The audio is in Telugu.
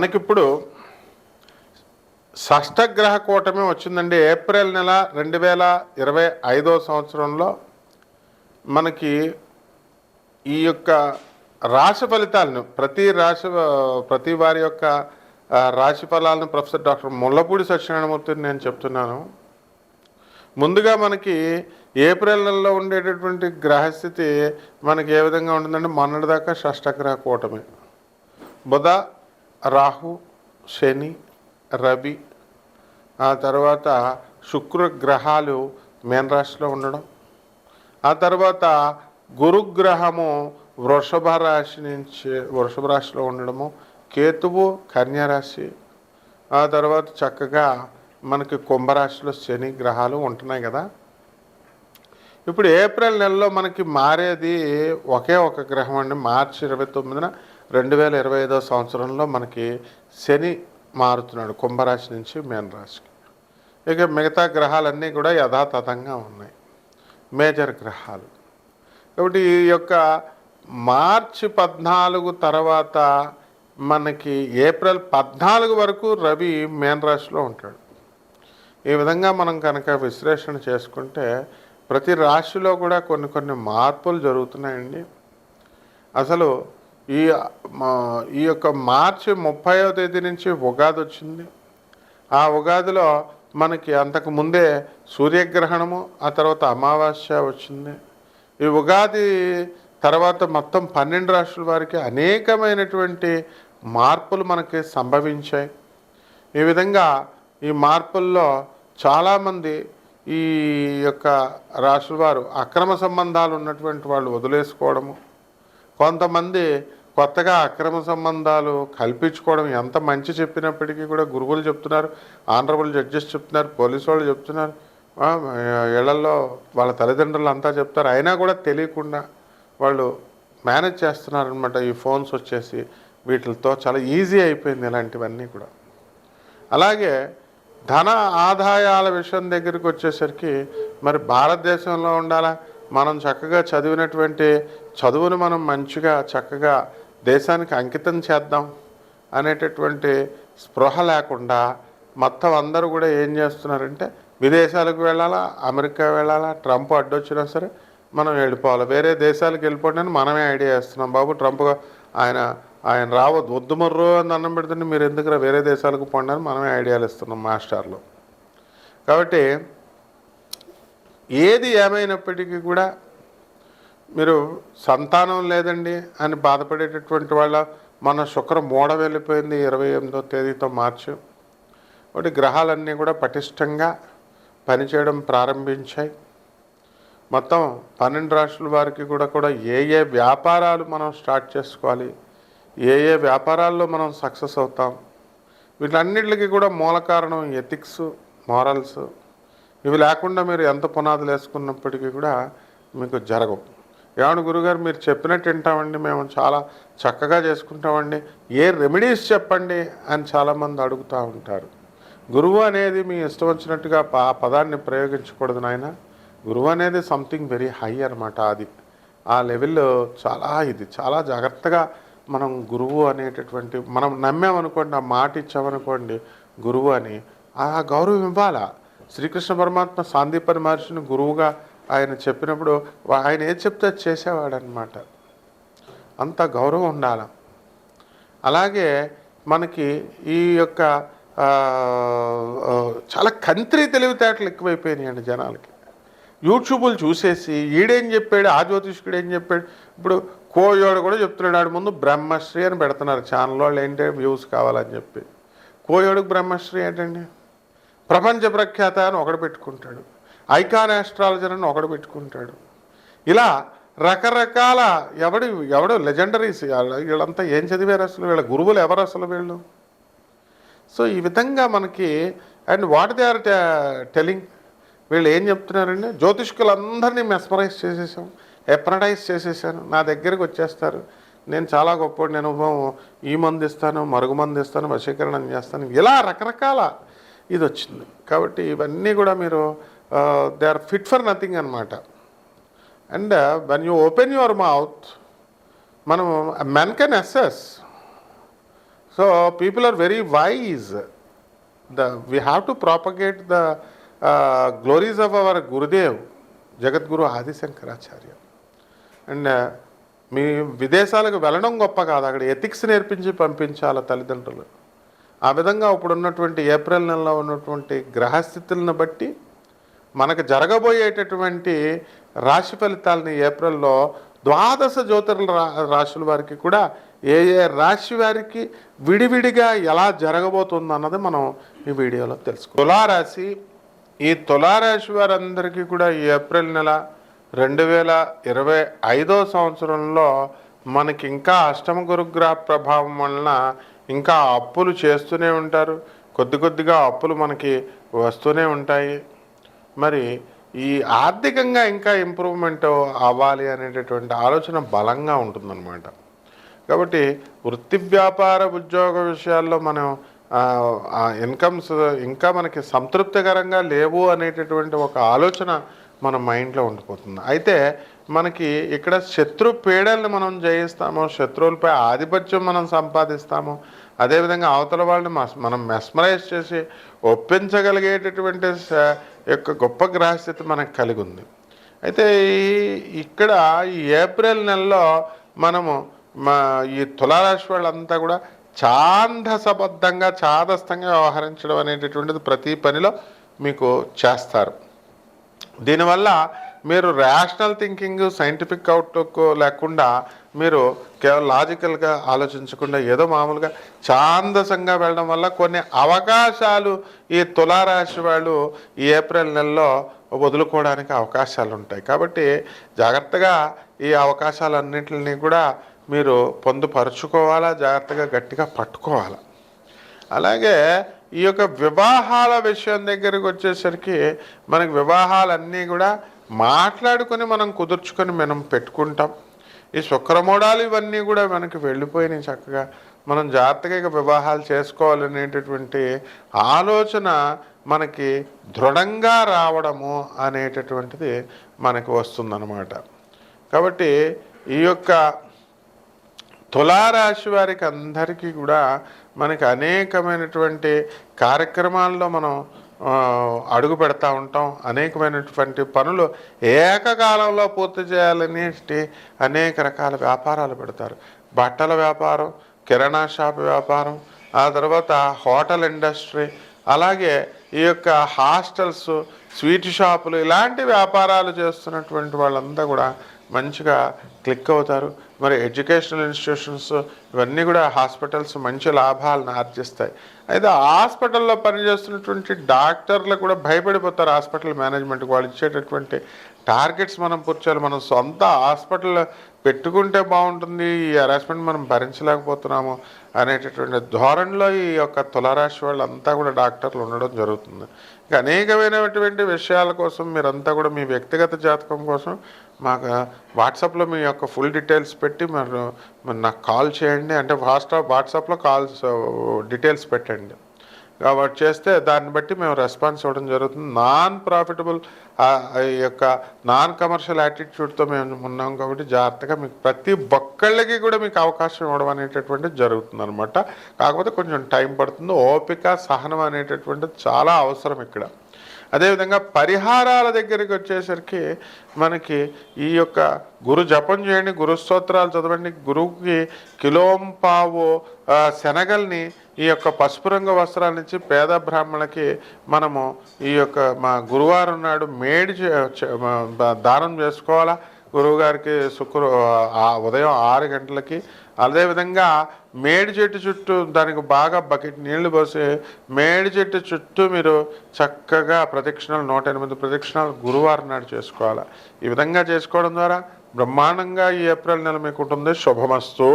మనకిప్పుడు షష్టగ్రహ కూటమి వచ్చిందండి. ఏప్రిల్ నెల 2025 సంవత్సరంలో మనకి ఈ యొక్క రాశి ఫలితాలను ప్రతి వారి యొక్క రాశి ఫలాలను ప్రొఫెసర్ డాక్టర్ ముల్లపూడి సత్యనారాయణమూర్తిని నేను చెప్తున్నాను. ముందుగా మనకి ఏప్రిల్ నెలలో ఉండేటటువంటి గ్రహస్థితి మనకి ఏ విధంగా ఉంటుందంటే, మొన్నటిదాకా షష్టగ్రహ కూటమి బుధ, రాహు, శని, రవి, ఆ తర్వాత శుక్ర గ్రహాలు మీనరాశిలో ఉండడం, ఆ తర్వాత గురుగ్రహము వృషభ రాశిలో ఉండడము, కేతువు కన్యారాశి, ఆ తర్వాత చక్కగా మనకి కుంభరాశిలో శని గ్రహాలు ఉంటున్నాయి కదా. ఇప్పుడు ఏప్రిల్ నెలలో మనకి మారేది ఒకే ఒక గ్రహం అండి. మార్చి 29న 2025 సంవత్సరంలో మనకి శని మారుతున్నాడు కుంభరాశి నుంచి మీనరాశికి. ఇక మిగతా గ్రహాలన్నీ కూడా యథాతథంగా ఉన్నాయి, మేజర్ గ్రహాలు. కాబట్టి ఈ యొక్క మార్చి 14 తర్వాత మనకి ఏప్రిల్ 14 వరకు రవి మీనరాశిలో ఉంటాడు. ఈ విధంగా మనం కనుక విశ్లేషణ చేసుకుంటే ప్రతి రాశిలో కూడా కొన్ని మార్పులు జరుగుతున్నాయండి. అసలు ఈ యొక్క మార్చి 30వ తేదీ నుంచి ఉగాది వచ్చింది. ఆ ఉగాదిలో మనకి అంతకు ముందే సూర్యగ్రహణము, ఆ తర్వాత అమావాస్య వచ్చింది. ఈ ఉగాది తర్వాత మొత్తం 12 రాశుల వారికి అనేకమైనటువంటి మార్పులు మనకి సంభవించాయి. ఈ విధంగా ఈ మార్పుల్లో చాలామంది ఈ యొక్క రాశుల వారు అక్రమ సంబంధాలు ఉన్నటువంటి వాళ్ళు వదిలేసుకోవడము, కొంతమంది కొత్తగా అక్రమ సంబంధాలు కల్పించుకోవడం. ఎంత మంచి చెప్పినప్పటికీ కూడా గురువులు చెప్తున్నారు, ఆనరబుల్ జడ్జెస్ చెప్తున్నారు, పోలీసు వాళ్ళు చెప్తున్నారు, ఇళ్లలో వాళ్ళ తల్లిదండ్రులు అంతా చెప్తారు, అయినా కూడా తెలియకుండా వాళ్ళు మేనేజ్ చేస్తున్నారనమాట. ఈ ఫోన్స్ వచ్చేసి వీటితో చాలా ఈజీ అయిపోయింది ఇలాంటివన్నీ కూడా. అలాగే ధన ఆదాయాల విషయం దగ్గరికి వచ్చేసరికి మరి భారతదేశంలో ఉండాలా, మనం చక్కగా చదివినటువంటి చదువును మనం మంచిగా చక్కగా దేశానికి అంకితం చేద్దాం అనేటటువంటి స్పృహ లేకుండా మొత్తం అందరూ కూడా ఏం చేస్తున్నారంటే, విదేశాలకు వెళ్ళాలా, అమెరికా వెళ్ళాలా, ట్రంప్ అడ్డొచ్చినా సరే మనం వెళ్ళిపోవాలి, వేరే దేశాలకు వెళ్ళిపోవడానికి మనమే ఐడియా ఇస్తున్నాం. బాబు ట్రంప్ ఆయన రావద్దు, వద్దు మర్రో అని అన్నం పెడుతుంటే మీరు ఎందుకు వేరే దేశాలకు పోండి అని మనమే ఐడియాలు ఇస్తున్నాం మాస్టర్లు. కాబట్టి ఏది ఏమైనప్పటికీ కూడా మీరు సంతానం లేదండి అని బాధపడేటటువంటి వాళ్ళ మన శుక్ర మూడ వెళ్ళిపోయింది 28వ తేదీతో మార్చి. కాబట్టి గ్రహాలన్నీ కూడా పటిష్టంగా పనిచేయడం ప్రారంభించాయి. మొత్తం 12 రాశుల వారికి కూడా ఏ వ్యాపారాలు మనం స్టార్ట్ చేసుకోవాలి, ఏ వ్యాపారాల్లో మనం సక్సెస్ అవుతాం, వీటన్నిటికీ కూడా మూల కారణం ఎథిక్స్, మారల్స్. ఇవి లేకుండా మీరు ఎంత పునాదులు వేసుకున్నప్పటికీ కూడా మీకు జరగవు. ఏమన్నా గురుగారు మీరు చెప్పినట్టు వింటామండి, మేము చాలా చక్కగా చేసుకుంటామండి, ఏ రెమెడీస్ చెప్పండి అని చాలామంది అడుగుతూ ఉంటారు. గురువు అనేది మీ ఇష్టం వచ్చినట్టుగా ఆ పదాన్ని ప్రయోగించకూడదు నాయన. గురువు అనేది సంథింగ్ వెరీ హై అనమాట. అది ఆ లెవెల్లో చాలా జాగ్రత్తగా మనం గురువు అనేటటువంటి మనం నమ్మామనుకోండి, ఆ మాట ఇచ్చామనుకోండి గురువు అని, ఆ గౌరవం ఇవ్వాలా. శ్రీకృష్ణ పరమాత్మ సాందీపని మహర్షిని గురువుగా ఆయన చెప్పినప్పుడు ఆయన ఏది చెప్తే అది చేసేవాడు అనమాట. అంత గౌరవం ఉండాలి. అలాగే మనకి ఈ యొక్క చాలా కంత్రి తెలివితేటలు ఎక్కువైపోయినాయండి జనాలకి. యూట్యూబులు చూసేసి ఈడేం చెప్పాడు, ఆ జ్యోతిష్కుడు ఏం చెప్పాడు. ఇప్పుడు కోయోడు కూడా చెప్తున్నాడు, ఆడు ముందు బ్రహ్మశ్రీ అని పెడుతున్నారు ఛానల్ వాళ్ళు, ఏంటంటే వ్యూస్ కావాలని చెప్పి. కోయోడుకు బ్రహ్మశ్రీ ఏంటండి, ప్రపంచ ప్రఖ్యాత అని ఒకడు పెట్టుకుంటాడు, ఐకాన్ ఆస్ట్రాలజర్ అని ఒకడు పెట్టుకుంటాడు. ఇలా రకరకాల ఎవడు లెజెండరీస్. వీళ్ళంతా ఏం చదివారు అసలు, వీళ్ళ గురువులు ఎవరు అసలు వీళ్ళు? సో ఈ విధంగా మనకి and what they are telling, వీళ్ళు ఏం చెప్తున్నారండి, జ్యోతిష్కులందరినీ మెస్మరైజ్ చేసేసాం, ఎప్రడైజ్ చేసేసాను, నా దగ్గరికి వచ్చేస్తారు, నేను చాలా గొప్ప, నేను ఈ మందు ఇస్తాను, మరుగు మందు ఇస్తాను, వశీకరణం చేస్తాను, ఇలా రకరకాల ఇది వచ్చింది. కాబట్టి ఇవన్నీ కూడా మీరు they are fit for nothing అనమాట. And when you open your mouth, మనం men can assess so people are very wise. We have to propagate the glories of our Gurudev, Jagadguru Adi Shankaracharya. And మీ విదేశాలకు వెళ్ళడం గొప్ప కాదు, అక్కడ ఎథిక్స్ నేర్పించి పంపించాలి తల్లిదండ్రులు. ఆ విధంగా ఇప్పుడు ఉన్నటువంటి ఏప్రిల్ నెలలో ఉన్నటువంటి గ్రహస్థితులను బట్టి మనకు జరగబోయేటటువంటి రాశి ఫలితాలని ఏప్రిల్లో ద్వాదశ రాశుల వారికి కూడా ఏ ఏ రాశి వారికి విడివిడిగా ఎలా జరగబోతుంది అన్నది మనం ఈ వీడియోలో తెలుసుకో. తులారాశి, ఈ తులారాశి వారందరికీ కూడా ఈ ఏప్రిల్ నెల 2025 సంవత్సరంలో మనకి ఇంకా అష్టమ గురుగ్రహ ప్రభావం వలన ఇంకా అప్పులు చేస్తూనే ఉంటారు. కొద్దిగా అప్పులు మనకి వస్తూనే ఉంటాయి. మరి ఈ ఆర్థికంగా ఇంకా ఇంప్రూవ్మెంట్ అవ్వాలి అనేటటువంటి ఆలోచన బలంగా ఉంటుందన్నమాట. కాబట్టి వృత్తి వ్యాపార ఉద్యోగ విషయాల్లో మనం ఇన్కమ్స్ ఇంకా మనకి సంతృప్తికరంగా లేవు అనేటటువంటి ఒక ఆలోచన మన మైండ్లో ఉండిపోతుంది. అయితే మనకి ఇక్కడ శత్రు పీడల్ని మనం జయిస్తాము, శత్రువులపై ఆధిపత్యం మనం సంపాదిస్తాము. అదేవిధంగా అవతల వాళ్ళని మనం మెస్మరైజ్ చేసి ఒప్పించగలిగేటటువంటి యొక్క గొప్ప గ్రహస్థితి మనకు కలిగి ఉంది. అయితే ఇక్కడ ఈ ఏప్రిల్ నెలలో మనము ఈ తులారాశి వాళ్ళంతా కూడా ఛాందసబద్ధంగా చాదస్తంగా వ్యవహరించడం అనేటటువంటిది ప్రతి పనిలో మీకు చేస్తారు. దీనివల్ల మీరు రేషనల్ థింకింగ్, సైంటిఫిక్ అవుట్లుక్ లేకుండా మీరు కేవలం లాజికల్గా ఆలోచించకుండా ఏదో మామూలుగా ఛాందసంగా వెళ్ళడం వల్ల కొన్ని అవకాశాలు ఈ తులారాశి వాళ్ళు ఈ ఏప్రిల్ నెలలో వదులుకోవడానికి అవకాశాలు ఉంటాయి. కాబట్టి జాగ్రత్తగా ఈ అవకాశాలన్నింటినీ కూడా మీరు పొందుపరుచుకోవాలా, జాగ్రత్తగా గట్టిగా పట్టుకోవాలా. అలాగే ఈ యొక్క వివాహాల విషయం దగ్గరికి వచ్చేసరికి మనకి వివాహాలన్నీ కూడా మాట్లాడుకొని మనం కుదుర్చుకొని మనం పెట్టుకుంటాం. ఈ శుక్రమూడాలు ఇవన్నీ కూడా మనకి వెళ్ళిపోయినాయి. చక్కగా మనం జాగ్రత్తగా ఇక వివాహాలు చేసుకోవాలనేటటువంటి ఆలోచన మనకి దృఢంగా రావడము అనేటటువంటిది మనకి వస్తుందన్నమాట. కాబట్టి ఈ యొక్క తులారాశి వారికి అందరికీ కూడా మనకి అనేకమైనటువంటి కార్యక్రమాల్లో మనం అడుగు పెడతా ఉంటాం. అనేకమైనటువంటి పనులు ఏకకాలంలో పూర్తి చేయాలని అనేక రకాల వ్యాపారాలు పెడతారు. బట్టల వ్యాపారం, కిరాణా షాప్ వ్యాపారం, ఆ తర్వాత హోటల్ ఇండస్ట్రీ, అలాగే ఈ యొక్క హాస్టల్స్, స్వీట్ షాపులు, ఇలాంటి వ్యాపారాలు చేస్తున్నటువంటి వాళ్ళంతా కూడా మంచిగా క్లిక్ అవుతారు. మరి ఎడ్యుకేషనల్ ఇన్స్టిట్యూషన్స్ ఇవన్నీ కూడా హాస్పిటల్స్ మంచి లాభాలను ఆర్జిస్తాయి. అయితే హాస్పిటల్లో పనిచేస్తున్నటువంటి డాక్టర్లు కూడా భయపడిపోతారు. హాస్పిటల్ మేనేజ్మెంట్కి వాళ్ళు ఇచ్చేటటువంటి టార్గెట్స్ మనం పూర్చాలి. మనం సొంత హాస్పిటల్ పెట్టుకుంటే బాగుంటుంది, ఈ హెరాస్మెంట్ మనం భరించలేకపోతున్నాము అనేటటువంటి ధోరణిలో ఈ యొక్క తులారాశి వాళ్ళంతా కూడా డాక్టర్లు ఉండడం జరుగుతుంది. ఇక అనేకమైనటువంటి విషయాల కోసం మీరంతా కూడా మీ వ్యక్తిగత జాతకం కోసం మాకు వాట్సాప్లో మీ యొక్క ఫుల్ డీటెయిల్స్ పెట్టి మీరు నాకు కాల్ చేయండి. అంటే వాట్సాప్లో కాల్స్ డీటెయిల్స్ పెట్టండి. కాబట్టి చేస్తే దాన్ని బట్టి మేము రెస్పాన్స్ ఇవ్వడం జరుగుతుంది. నాన్ ప్రాఫిటబుల్ ఈ యొక్క నాన్ కమర్షియల్ యాటిట్యూడ్తో మేము ఉన్నాం. కాబట్టి జాగ్రత్తగా మీకు ప్రతి ఒక్కళ్ళకి కూడా మీకు అవకాశం ఇవ్వడం అనేటటువంటిది జరుగుతుంది అనమాట. కాకపోతే కొంచెం టైం పడుతుంది. ఓపిక, సహనం అనేటటువంటిది చాలా అవసరం ఇక్కడ. అదేవిధంగా పరిహారాల దగ్గరికి వచ్చేసరికి మనకి ఈ యొక్క గురు జపం చేయండి, గురు స్తోత్రాలు చదవండి. గురువుకి కిలోంపావు శనగల్ని ఈ యొక్క పసుపు రంగు వస్త్రాల నుంచి పేద బ్రాహ్మణులకి మనము ఈ యొక్క మా గురువారం నాడు మేడి దానం చేసుకోవాలా. గురువుగారికి ఉదయం 6 గంటలకి. అదేవిధంగా మేడి చెట్టు చుట్టూ దానికి బాగా బకెట్ నీళ్లు పోసి మేడి చెట్టు చుట్టూ మీరు చక్కగా ప్రదక్షిణలు 108 ప్రదక్షిణాలు గురువారం నాడు చేసుకోవాలి. ఈ విధంగా చేసుకోవడం ద్వారా బ్రహ్మాండంగా ఈ ఏప్రిల్ నెల మీకు ఉంటుంది. శుభమస్తు.